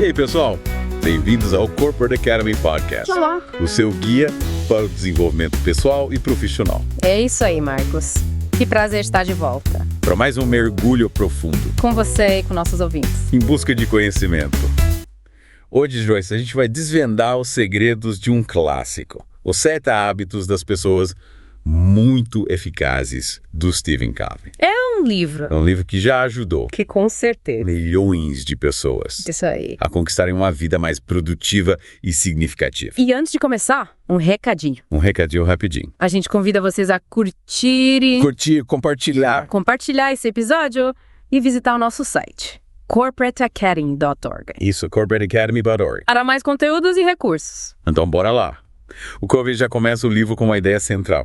E aí, pessoal? Bem-vindos ao Corporate Academy Podcast. Olá. O seu guia para o desenvolvimento pessoal e profissional. É isso aí, Marcos. Que prazer estar de volta. Para mais um mergulho profundo. Com você e com nossos ouvintes. Em busca de conhecimento. Hoje, Joyce, a gente vai desvendar os segredos de um clássico. Os 7 hábitos das pessoas muito eficazes, do Stephen Covey. É um livro. É um livro que já ajudou Que com certeza. milhões de pessoas Isso aí. a conquistarem uma vida mais produtiva e significativa. E antes de começar, um recadinho. Um recadinho rapidinho. A gente convida vocês a curtir, Curtir, compartilhar. compartilhar esse episódio e visitar o nosso site, corporateacademy.org. Isso, corporateacademy.org. Para mais conteúdos e recursos. Então, bora lá. O Covey já começa o livro com uma ideia central.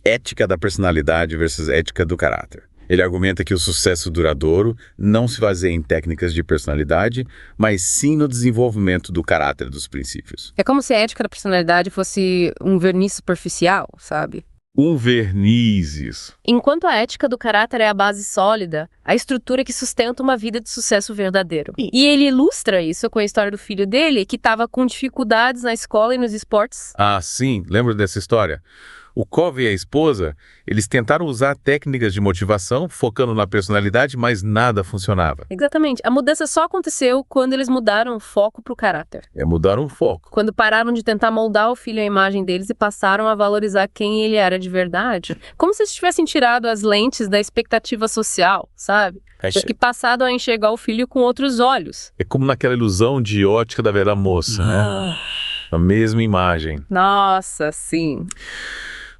Ética da personalidade versus ética do caráter. Ele argumenta que o sucesso duradouro não se baseia em técnicas de personalidade, mas sim no desenvolvimento do caráter dos princípios. É como se a ética da personalidade fosse um verniz superficial, sabe? Um verniz, isso. Enquanto a ética do caráter é a base sólida, a estrutura que sustenta uma vida de sucesso verdadeiro. E ele ilustra isso com a história do filho dele, que estava com dificuldades na escola e nos esportes. Ah, sim, lembra dessa história? O Covey e a esposa, eles tentaram usar técnicas de motivação, focando na personalidade, mas nada funcionava. Exatamente. A mudança só aconteceu quando eles mudaram o foco para o caráter. Mudaram o foco. Quando pararam de tentar moldar o filho à imagem deles e passaram a valorizar quem ele era de verdade. Como se eles tivessem tirado as lentes da expectativa social, sabe? E passado a enxergar o filho com outros olhos. É como naquela ilusão de ótica da velha moça, né? A mesma imagem. Nossa, sim.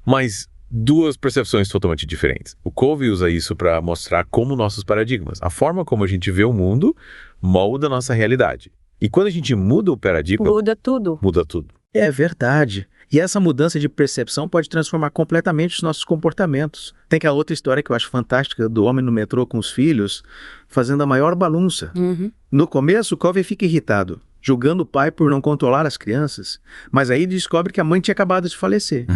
Mas duas percepções totalmente diferentes. O Covey usa isso para mostrar como nossos paradigmas, a forma como a gente vê o mundo, molda a nossa realidade. E quando a gente muda o paradigma, Muda tudo. muda tudo. É verdade. E essa mudança de percepção pode transformar completamente os nossos comportamentos. Tem aquela outra história que eu acho fantástica do homem no metrô com os filhos, fazendo a maior bagunça. No começo, o Covey fica irritado, julgando o pai por não controlar as crianças, mas aí descobre que a mãe tinha acabado de falecer.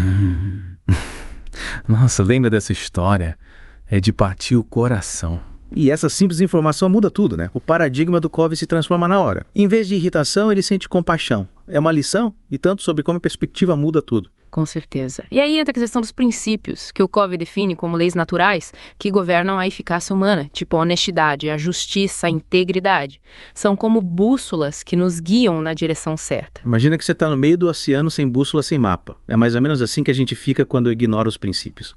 Nossa, lembra dessa história? É de partir o coração. E essa simples informação muda tudo, né? O paradigma do Covey se transforma na hora. Em vez de irritação, ele sente compaixão. É uma lição e tanto sobre como a perspectiva muda tudo. Com certeza. E aí entra a questão dos princípios, que o Covey define como leis naturais que governam a eficácia humana, tipo a honestidade, a justiça, a integridade. São como bússolas que nos guiam na direção certa. Imagina que você está no meio do oceano sem bússola, sem mapa. É mais ou menos assim que a gente fica quando ignora os princípios.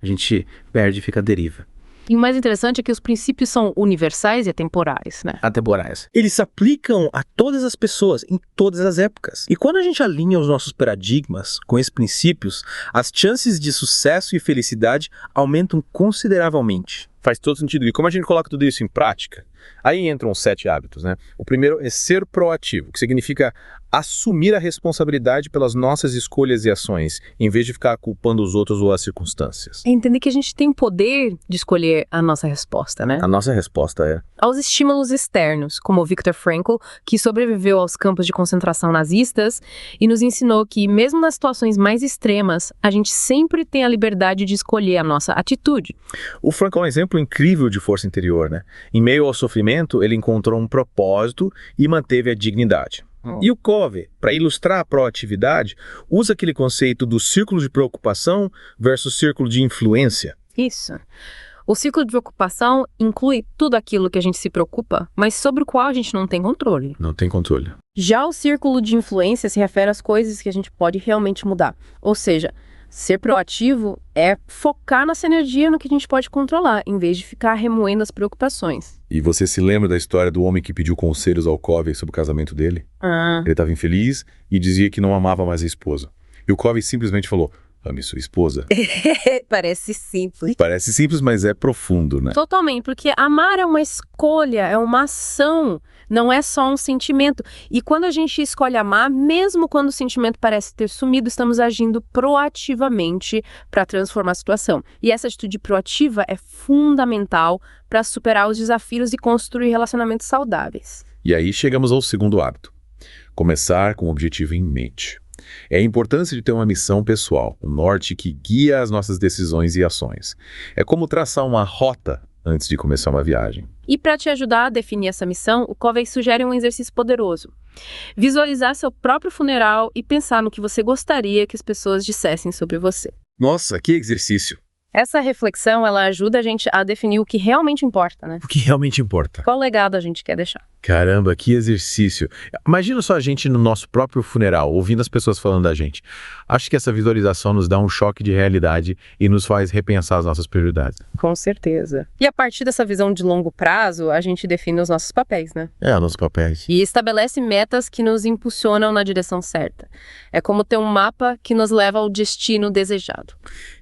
A gente perde e fica à deriva. E o mais interessante é que os princípios são universais e atemporais, né? Atemporais. Eles se aplicam a todas as pessoas, em todas as épocas. E quando a gente alinha os nossos paradigmas com esses princípios, as chances de sucesso e felicidade aumentam consideravelmente. Faz todo sentido. E como a gente coloca tudo isso em prática? Aí entram os 7 hábitos, né? O primeiro é ser proativo, que significa assumir a responsabilidade pelas nossas escolhas e ações, em vez de ficar culpando os outros ou as circunstâncias. É entender que a gente tem poder de escolher a nossa resposta, né? A nossa resposta é... Aos estímulos externos, como o Viktor Frankl, que sobreviveu aos campos de concentração nazistas e nos ensinou que, mesmo nas situações mais extremas, a gente sempre tem a liberdade de escolher a nossa atitude. O Frankl é um exemplo incrível de força interior, né? Em meio ao sofrimento, ele encontrou um propósito e manteve a dignidade. E o Covey, para ilustrar a proatividade, usa aquele conceito do círculo de preocupação versus círculo de influência. Isso. O ciclo de preocupação inclui tudo aquilo que a gente se preocupa, mas sobre o qual a gente não tem controle. Não tem controle. Já o círculo de influência se refere às coisas que a gente pode realmente mudar. Ou seja, ser proativo é focar nossa energia no que a gente pode controlar, em vez de ficar remoendo as preocupações. E você se lembra da história do homem que pediu conselhos ao Covey sobre o casamento dele? Ele estava infeliz e dizia que não amava mais a esposa. E o Covey simplesmente falou: ame sua esposa. Parece simples. Parece simples, mas é profundo, né? Totalmente, porque amar é uma escolha, é uma ação, não é só um sentimento. E quando a gente escolhe amar, mesmo quando o sentimento parece ter sumido, estamos agindo proativamente para transformar a situação. E essa atitude proativa é fundamental para superar os desafios e construir relacionamentos saudáveis. E aí chegamos ao segundo hábito: começar com o objetivo em mente. É a importância de ter uma missão pessoal, um norte que guia as nossas decisões e ações. É como traçar uma rota antes de começar uma viagem. E para te ajudar a definir essa missão, o Covey sugere um exercício poderoso. Visualizar seu próprio funeral e pensar no que você gostaria que as pessoas dissessem sobre você. Nossa, que exercício! Essa reflexão, ela ajuda a gente a definir o que realmente importa, né? O que realmente importa? Qual legado a gente quer deixar? Caramba, que exercício. Imagina só a gente no nosso próprio funeral, ouvindo as pessoas falando da gente. Acho que essa visualização nos dá um choque de realidade e nos faz repensar as nossas prioridades. Com certeza. E a partir dessa visão de longo prazo, a gente define os nossos papéis, né? Nossos papéis. E estabelece metas que nos impulsionam na direção certa. É como ter um mapa que nos leva ao destino desejado.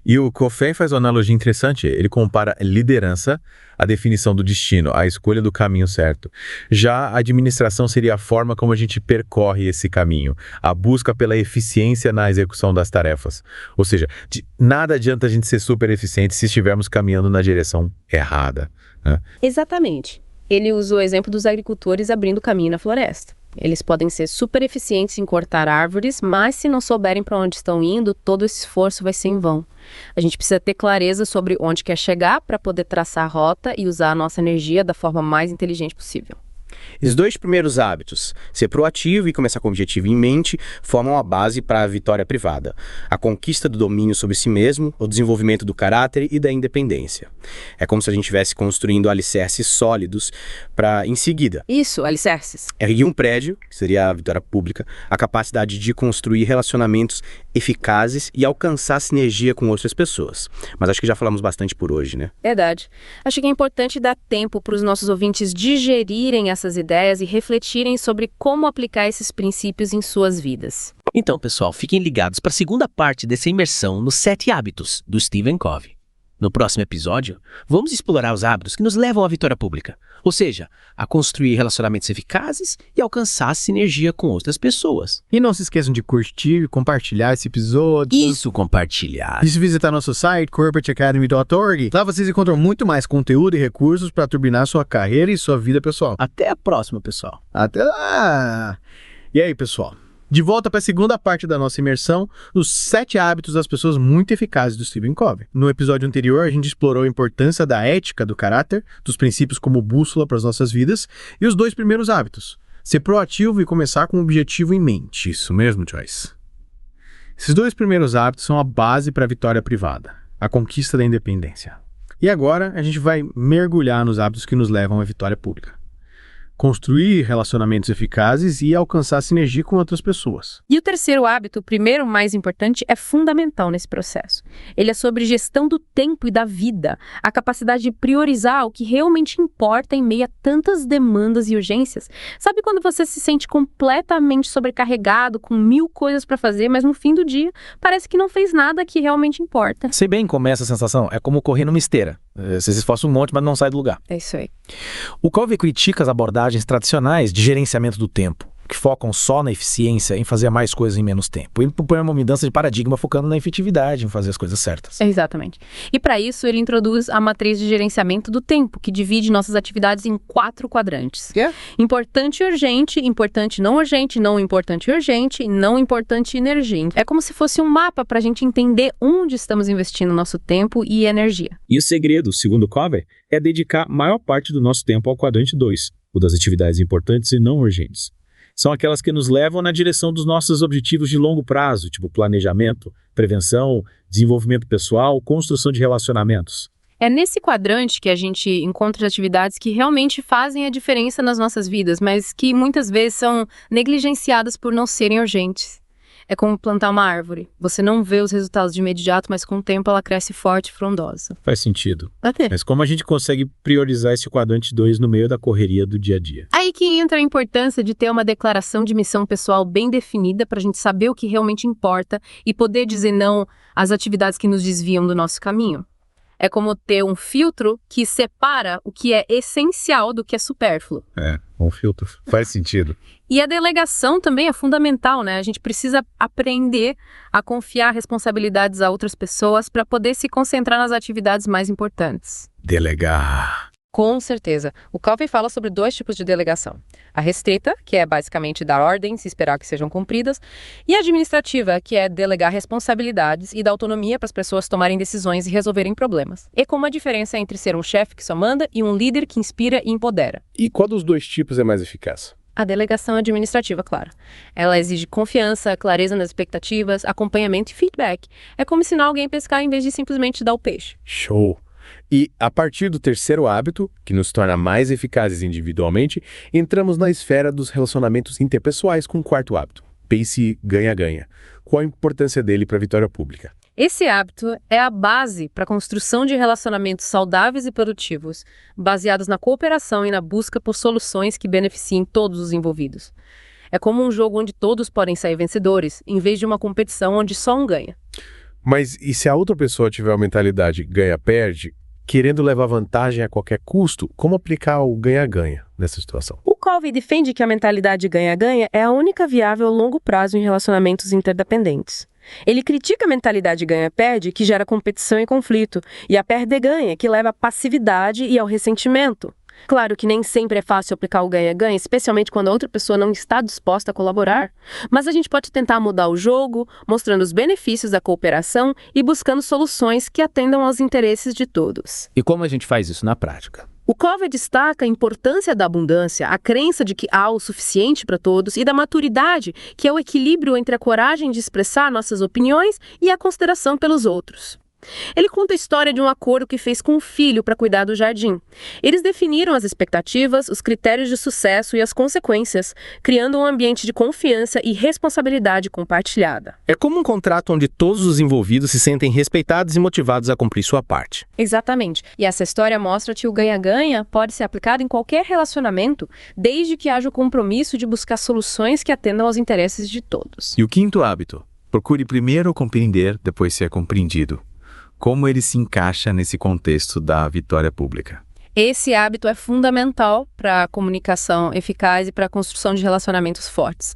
E o Covey faz uma analogia interessante. Ele compara liderança à definição do destino, à escolha do caminho certo. Já a administração seria a forma como a gente percorre esse caminho, a busca pela eficiência na execução das tarefas. Ou seja, de nada adianta a gente ser super eficiente se estivermos caminhando na direção errada, né? Exatamente. Ele usa o exemplo dos agricultores abrindo caminho na floresta. Eles podem ser super eficientes em cortar árvores, mas se não souberem para onde estão indo, todo esse esforço vai ser em vão. A gente precisa ter clareza sobre onde quer chegar para poder traçar a rota e usar a nossa energia da forma mais inteligente possível. Os 2 primeiros hábitos, ser proativo e começar com o objetivo em mente, formam a base para a vitória privada, a conquista do domínio sobre si mesmo, o desenvolvimento do caráter e da independência. É como se a gente estivesse construindo alicerces sólidos para, em seguida, Isso, alicerces. erguer um prédio, que seria a vitória pública, a capacidade de construir relacionamentos eficazes e alcançar sinergia com outras pessoas. Mas acho que já falamos bastante por hoje, né? Verdade. Acho que é importante dar tempo para os nossos ouvintes digerirem essas ideias e refletirem sobre como aplicar esses princípios em suas vidas. Então, pessoal, fiquem ligados para a segunda parte dessa imersão nos 7 hábitos do Stephen Covey. No próximo episódio, vamos explorar os hábitos que nos levam à vitória pública, ou seja, a construir relacionamentos eficazes e alcançar sinergia com outras pessoas. E não se esqueçam de curtir e compartilhar esse episódio. Isso, compartilhar. E se visitar nosso site, corporateacademy.org, lá vocês encontram muito mais conteúdo e recursos para turbinar sua carreira e sua vida pessoal. Até a próxima, pessoal. Até lá! E aí, pessoal? De volta para a segunda parte da nossa imersão, os 7 hábitos das pessoas muito eficazes do Stephen Covey. No episódio anterior, a gente explorou a importância da ética do caráter, dos princípios como bússola para as nossas vidas, e os 2 primeiros hábitos, ser proativo e começar com um objetivo em mente. Isso mesmo, Joyce. Esses 2 primeiros hábitos são a base para a vitória privada, a conquista da independência. E agora, a gente vai mergulhar nos hábitos que nos levam à vitória pública. Construir relacionamentos eficazes e alcançar sinergia com outras pessoas. E o terceiro hábito, o primeiro mais importante, é fundamental nesse processo. Ele é sobre gestão do tempo e da vida, a capacidade de priorizar o que realmente importa em meio a tantas demandas e urgências. Sabe quando você se sente completamente sobrecarregado, com 1000 coisas para fazer, mas no fim do dia parece que não fez nada que realmente importa? Sei bem como é essa sensação. É como correr numa esteira. Você se esforça um monte, mas não sai do lugar. É isso aí. O Covey critica as abordagens tradicionais de gerenciamento do tempo, que focam só na eficiência, em fazer mais coisas em menos tempo. Ele propõe uma mudança de paradigma focando na efetividade, em fazer as coisas certas. Exatamente. E para isso, ele introduz a matriz de gerenciamento do tempo, que divide nossas atividades em 4 quadrantes. Importante e urgente, importante não urgente, não importante e urgente, e não importante e emergente. É como se fosse um mapa para a gente entender onde estamos investindo nosso tempo e energia. E o segredo, segundo Covey, é dedicar maior parte do nosso tempo ao quadrante 2, o das atividades importantes e não urgentes. São aquelas que nos levam na direção dos nossos objetivos de longo prazo, tipo planejamento, prevenção, desenvolvimento pessoal, construção de relacionamentos. É nesse quadrante que a gente encontra atividades que realmente fazem a diferença nas nossas vidas, mas que muitas vezes são negligenciadas por não serem urgentes. É como plantar uma árvore. Você não vê os resultados de imediato, mas com o tempo ela cresce forte e frondosa. Faz sentido. Até. Mas como a gente consegue priorizar esse quadrante 2 no meio da correria do dia a dia? Aí que entra a importância de ter uma declaração de missão pessoal bem definida para a gente saber o que realmente importa e poder dizer não às atividades que nos desviam do nosso caminho. É como ter um filtro que separa o que é essencial do que é supérfluo. Um filtro. Faz sentido. E a delegação também é fundamental, né? A gente precisa aprender a confiar responsabilidades a outras pessoas para poder se concentrar nas atividades mais importantes. Delegar. Com certeza. O Covey fala sobre 2 tipos de delegação. A restrita, que é basicamente dar ordens e esperar que sejam cumpridas, e a administrativa, que é delegar responsabilidades e dar autonomia para as pessoas tomarem decisões e resolverem problemas. E como a diferença entre ser um chefe que só manda e um líder que inspira e empodera. E qual dos 2 tipos é mais eficaz? A delegação administrativa, claro. Ela exige confiança, clareza nas expectativas, acompanhamento e feedback. É como ensinar alguém a pescar em vez de simplesmente dar o peixe. Show! E, a partir do 3º hábito, que nos torna mais eficazes individualmente, entramos na esfera dos relacionamentos interpessoais com o 4º hábito. Pense ganha-ganha. Qual a importância dele para a vitória pública? Esse hábito é a base para a construção de relacionamentos saudáveis e produtivos, baseados na cooperação e na busca por soluções que beneficiem todos os envolvidos. É como um jogo onde todos podem sair vencedores, em vez de uma competição onde só um ganha. Mas e se a outra pessoa tiver a mentalidade ganha-perde, querendo levar vantagem a qualquer custo, como aplicar o ganha-ganha nessa situação? O Covey defende que a mentalidade ganha-ganha é a única viável a longo prazo em relacionamentos interdependentes. Ele critica a mentalidade ganha-perde, que gera competição e conflito, e a perde-ganha, que leva à passividade e ao ressentimento. Claro que nem sempre é fácil aplicar o ganha-ganha, especialmente quando a outra pessoa não está disposta a colaborar, mas a gente pode tentar mudar o jogo, mostrando os benefícios da cooperação e buscando soluções que atendam aos interesses de todos. E como a gente faz isso na prática? O Covey destaca a importância da abundância, a crença de que há o suficiente para todos e da maturidade, que é o equilíbrio entre a coragem de expressar nossas opiniões e a consideração pelos outros. Ele conta a história de um acordo que fez com o filho para cuidar do jardim. Eles definiram as expectativas, os critérios de sucesso e as consequências, criando um ambiente de confiança e responsabilidade compartilhada. É como um contrato onde todos os envolvidos se sentem respeitados e motivados a cumprir sua parte. Exatamente. E essa história mostra que o ganha-ganha pode ser aplicado em qualquer relacionamento, desde que haja o compromisso de buscar soluções que atendam aos interesses de todos. E o 5º hábito? Procure primeiro compreender, depois ser compreendido. Como ele se encaixa nesse contexto da vitória pública? Esse hábito é fundamental para a comunicação eficaz e para a construção de relacionamentos fortes.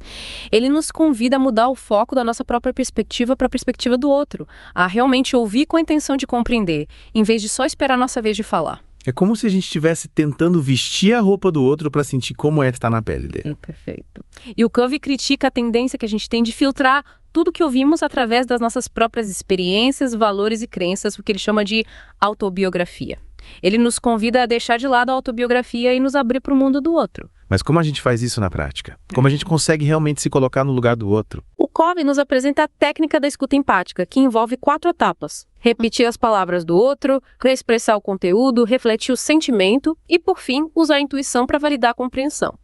Ele nos convida a mudar o foco da nossa própria perspectiva para a perspectiva do outro, a realmente ouvir com a intenção de compreender, em vez de só esperar a nossa vez de falar. É como se a gente estivesse tentando vestir a roupa do outro para sentir como é estar na pele dele. Perfeito. E o Covey critica a tendência que a gente tem de filtrar tudo que ouvimos através das nossas próprias experiências, valores e crenças, o que ele chama de autobiografia. Ele nos convida a deixar de lado a autobiografia e nos abrir para o mundo do outro. Mas como a gente faz isso na prática? Como a gente consegue realmente se colocar no lugar do outro? O Covey nos apresenta a técnica da escuta empática, que envolve 4 etapas. Repetir as palavras do outro, reexpressar o conteúdo, refletir o sentimento e, por fim, usar a intuição para validar a compreensão.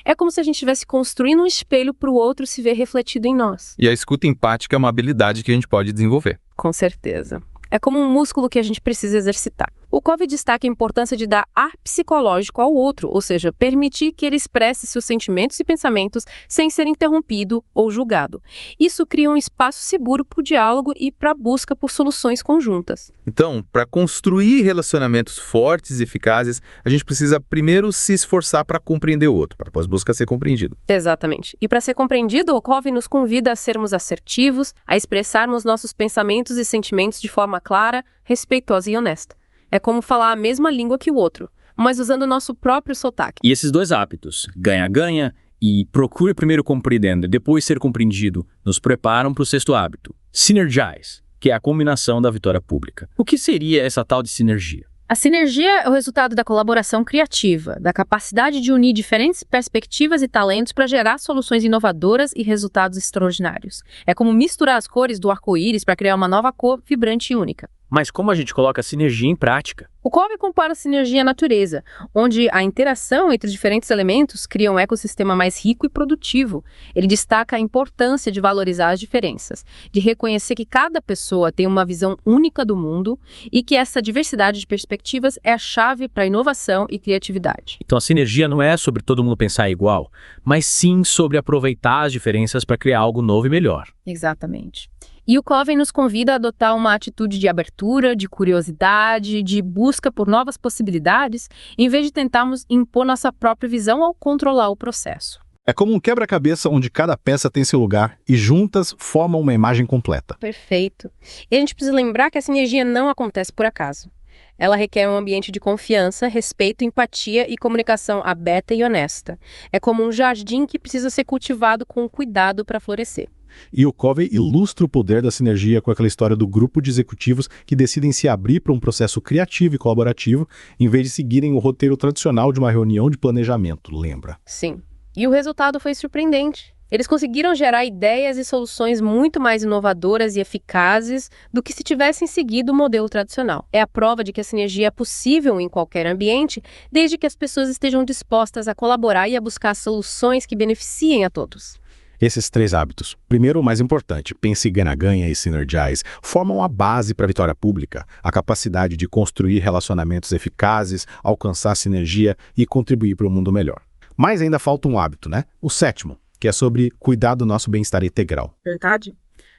É como se a gente estivesse construindo um espelho para o outro se ver refletido em nós. E a escuta empática é uma habilidade que a gente pode desenvolver. Com certeza. É como um músculo que a gente precisa exercitar. O Covey destaca a importância de dar ar psicológico ao outro, ou seja, permitir que ele expresse seus sentimentos e pensamentos sem ser interrompido ou julgado. Isso cria um espaço seguro para o diálogo e para a busca por soluções conjuntas. Então, para construir relacionamentos fortes e eficazes, a gente precisa primeiro se esforçar para compreender o outro, para depois buscar ser compreendido. Exatamente. E para ser compreendido, o Covey nos convida a sermos assertivos, a expressarmos nossos pensamentos e sentimentos de forma clara, respeitosa e honesta. É como falar a mesma língua que o outro, mas usando o nosso próprio sotaque. E esses 2 hábitos, ganha-ganha e procure primeiro compreender e depois ser compreendido, nos preparam para o 6º hábito, synergize, que é a combinação da vitória pública. O que seria essa tal de sinergia? A sinergia é o resultado da colaboração criativa, da capacidade de unir diferentes perspectivas e talentos para gerar soluções inovadoras e resultados extraordinários. É como misturar as cores do arco-íris para criar uma nova cor vibrante e única. Mas como a gente coloca a sinergia em prática? O Covey compara a sinergia à natureza, onde a interação entre diferentes elementos cria um ecossistema mais rico e produtivo. Ele destaca a importância de valorizar as diferenças, de reconhecer que cada pessoa tem uma visão única do mundo e que essa diversidade de perspectivas é a chave para a inovação e criatividade. Então a sinergia não é sobre todo mundo pensar igual, mas sim sobre aproveitar as diferenças para criar algo novo e melhor. Exatamente. E o Covey nos convida a adotar uma atitude de abertura, de curiosidade, de busca por novas possibilidades, em vez de tentarmos impor nossa própria visão ou controlar o processo. É como um quebra-cabeça onde cada peça tem seu lugar e juntas formam uma imagem completa. Perfeito. E a gente precisa lembrar que a sinergia não acontece por acaso. Ela requer um ambiente de confiança, respeito, empatia e comunicação aberta e honesta. É como um jardim que precisa ser cultivado com cuidado para florescer. E o Covey ilustra o poder da sinergia com aquela história do grupo de executivos que decidem se abrir para um processo criativo e colaborativo, em vez de seguirem o roteiro tradicional de uma reunião de planejamento, lembra? Sim. E o resultado foi surpreendente. Eles conseguiram gerar ideias e soluções muito mais inovadoras e eficazes do que se tivessem seguido o modelo tradicional. É a prova de que a sinergia é possível em qualquer ambiente, desde que as pessoas estejam dispostas a colaborar e a buscar soluções que beneficiem a todos. Esses 3 hábitos. Primeiro, o mais importante, pense ganha-ganha e synergize, formam a base para a vitória pública, a capacidade de construir relacionamentos eficazes, alcançar sinergia e contribuir para um mundo melhor. Mas ainda falta um hábito, né? O 7º, que é sobre cuidar do nosso bem-estar integral. Verdade?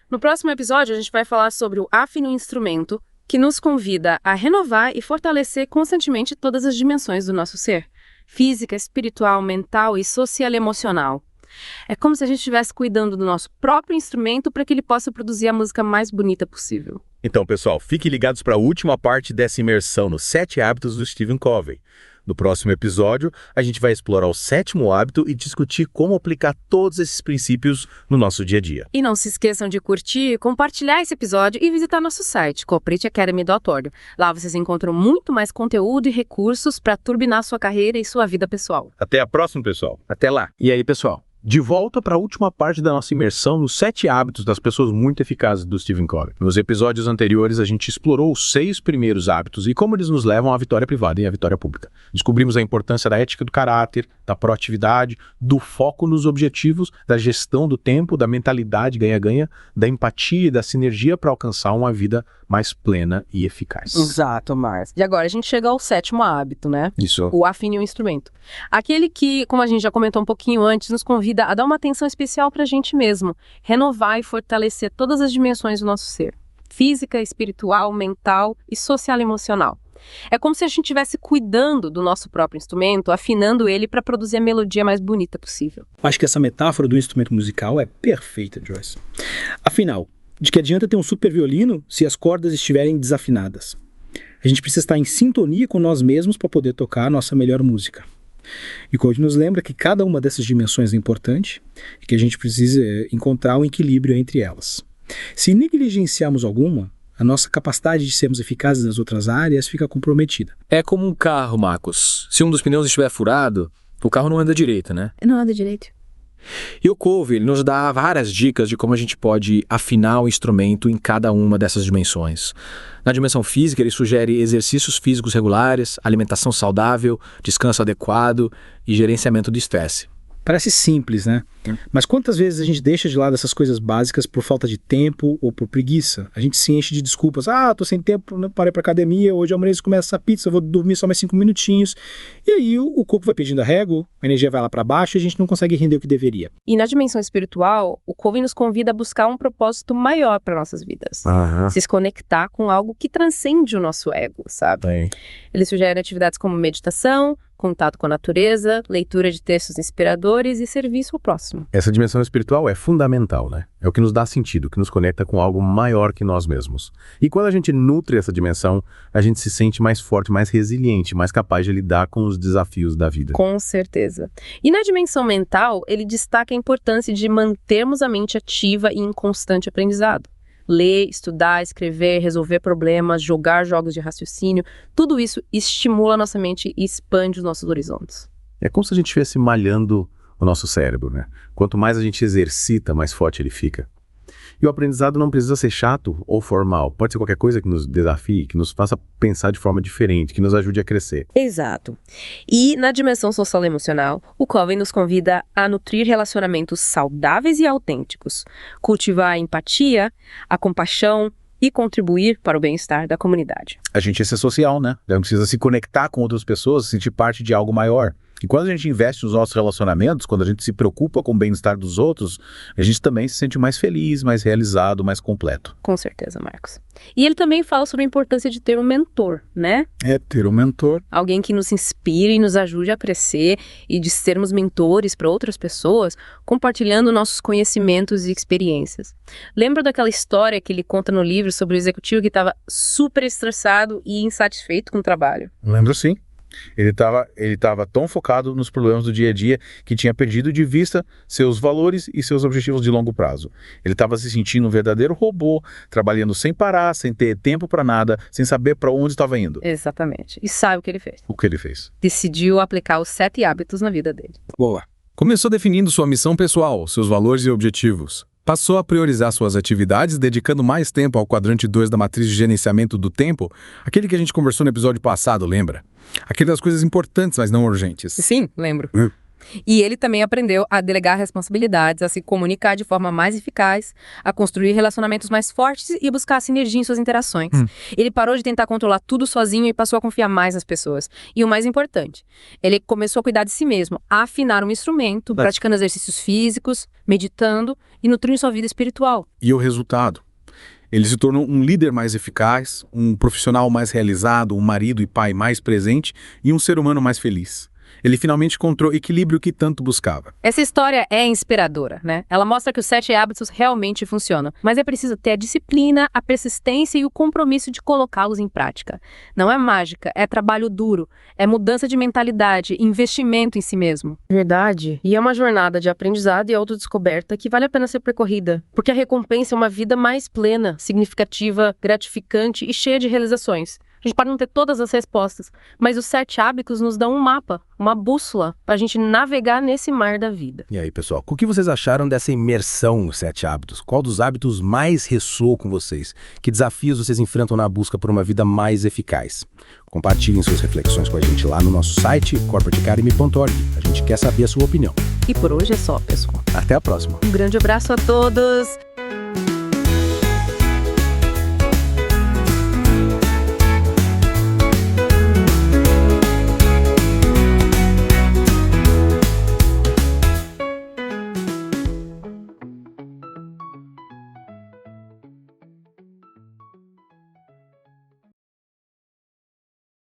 No próximo episódio, a gente vai falar sobre o Afino Instrumento, que nos convida a renovar e fortalecer constantemente todas as dimensões do nosso ser. Física, espiritual, mental e social-emocional. É como se a gente estivesse cuidando do nosso próprio instrumento para que ele possa produzir a música mais bonita possível. Então, pessoal, fiquem ligados para a última parte dessa imersão nos 7 hábitos do Stephen Covey. No próximo episódio, a gente vai explorar o 7º hábito e discutir como aplicar todos esses princípios no nosso dia a dia. E não se esqueçam de curtir, compartilhar esse episódio e visitar nosso site, corporateacademy.org. Lá vocês encontram muito mais conteúdo e recursos para turbinar sua carreira e sua vida pessoal. Até a próxima, pessoal. Até lá. E aí, pessoal? De volta para a última parte da nossa imersão nos 7 hábitos das pessoas muito eficazes do Stephen Covey. Nos episódios anteriores, a gente explorou os 6 primeiros hábitos e como eles nos levam à vitória privada e à vitória pública. Descobrimos a importância da ética do caráter, da proatividade, do foco nos objetivos, da gestão do tempo, da mentalidade ganha-ganha, da empatia e da sinergia para alcançar uma vida mais plena e eficaz. Exato, Márcio. E agora a gente chega ao 7º hábito, né? Isso. O afine o instrumento. Aquele que, como a gente já comentou um pouquinho antes, nos convida a dar uma atenção especial para a gente mesmo, renovar e fortalecer todas as dimensões do nosso ser. Física, espiritual, mental e social-emocional. É como se a gente estivesse cuidando do nosso próprio instrumento, afinando ele para produzir a melodia mais bonita possível. Acho que essa metáfora do instrumento musical é perfeita, Joyce. Afinal, de que adianta ter um super violino se as cordas estiverem desafinadas? A gente precisa estar em sintonia com nós mesmos para poder tocar a nossa melhor música. E o Code nos lembra que cada uma dessas dimensões é importante e que a gente precisa encontrar um equilíbrio entre elas. Se negligenciarmos alguma, a nossa capacidade de sermos eficazes nas outras áreas fica comprometida. É como um carro, Marcos. Se um dos pneus estiver furado, o carro não anda direito, né? Não anda direito. E o Covey nos dá várias dicas de como a gente pode afinar o instrumento em cada uma dessas dimensões. Na dimensão física, ele sugere exercícios físicos regulares, alimentação saudável, descanso adequado e gerenciamento do estresse. Parece simples, né? Mas quantas vezes a gente deixa de lado essas coisas básicas por falta de tempo ou por preguiça? A gente se enche de desculpas. Tô sem tempo, não parei pra academia, hoje amanhã começa essa pizza, eu vou dormir só mais 5 minutinhos. E aí o corpo vai pedindo arrego, a energia vai lá pra baixo e a gente não consegue render o que deveria. E na dimensão espiritual, o Covey nos convida a buscar um propósito maior para nossas vidas. Se conectar com algo que transcende o nosso ego, sabe? Ele sugere atividades como meditação, contato com a natureza, leitura de textos inspiradores e serviço ao próximo. Essa dimensão espiritual é fundamental, né? É o que nos dá sentido, que nos conecta com algo maior que nós mesmos. E quando a gente nutre essa dimensão, a gente se sente mais forte, mais resiliente, mais capaz de lidar com os desafios da vida. Com certeza. E na dimensão mental, ele destaca a importância de mantermos a mente ativa e em constante aprendizado. Ler, estudar, escrever, resolver problemas, jogar jogos de raciocínio, tudo isso estimula a nossa mente e expande os nossos horizontes. É como se a gente estivesse malhando o nosso cérebro, né? Quanto mais a gente exercita, mais forte ele fica. E o aprendizado não precisa ser chato ou formal. Pode ser qualquer coisa que nos desafie, que nos faça pensar de forma diferente, que nos ajude a crescer. Exato. E na dimensão social e emocional, o Covey nos convida a nutrir relacionamentos saudáveis e autênticos, cultivar a empatia, a compaixão e contribuir para o bem-estar da comunidade. A gente é ser social, né? A gente precisa se conectar com outras pessoas, sentir parte de algo maior. E quando a gente investe nos nossos relacionamentos, quando a gente se preocupa com o bem-estar dos outros, a gente também se sente mais feliz, mais realizado, mais completo. Com certeza, Marcos. E ele também fala sobre a importância de ter um mentor, né? É ter um mentor. Alguém que nos inspire e nos ajude a crescer e de sermos mentores para outras pessoas, compartilhando nossos conhecimentos e experiências. Lembra daquela história que ele conta no livro sobre o executivo que estava super estressado e insatisfeito com o trabalho? Lembro sim. Ele estava tão focado nos problemas do dia a dia que tinha perdido de vista seus valores e seus objetivos de longo prazo. Ele estava se sentindo um verdadeiro robô, trabalhando sem parar, sem ter tempo para nada, sem saber para onde estava indo. Exatamente. E sabe o que ele fez? O que ele fez? Decidiu aplicar os 7 hábitos na vida dele. Boa. Começou definindo sua missão pessoal, seus valores e objetivos. Passou a priorizar suas atividades, dedicando mais tempo ao quadrante 2 da matriz de gerenciamento do tempo, aquele que a gente conversou no episódio passado, lembra? Aquele das coisas importantes, mas não urgentes. Sim, lembro. E ele também aprendeu a delegar responsabilidades, a se comunicar de forma mais eficaz, a construir relacionamentos mais fortes e buscar sinergia em suas interações. Ele parou de tentar controlar tudo sozinho e passou a confiar mais nas pessoas. E o mais importante, ele começou a cuidar de si mesmo, a afinar um instrumento, praticando exercícios físicos, meditando e nutrindo sua vida espiritual. E o resultado? Ele se tornou um líder mais eficaz, um profissional mais realizado, um marido e pai mais presente e um ser humano mais feliz. Ele finalmente encontrou o equilíbrio que tanto buscava. Essa história é inspiradora, né? Ela mostra que os 7 hábitos realmente funcionam, mas é preciso ter a disciplina, a persistência e o compromisso de colocá-los em prática. Não é mágica, é trabalho duro, é mudança de mentalidade, investimento em si mesmo. Verdade. E é uma jornada de aprendizado e autodescoberta que vale a pena ser percorrida, porque a recompensa é uma vida mais plena, significativa, gratificante e cheia de realizações. A gente pode não ter todas as respostas, mas os 7 hábitos nos dão um mapa, uma bússola, para a gente navegar nesse mar da vida. E aí, pessoal, o que vocês acharam dessa imersão nos 7 hábitos? Qual dos hábitos mais ressoou com vocês? Que desafios vocês enfrentam na busca por uma vida mais eficaz? Compartilhem suas reflexões com a gente lá no nosso site, corporateacademy.org. A gente quer saber a sua opinião. E por hoje é só, pessoal. Até a próxima. Um grande abraço a todos!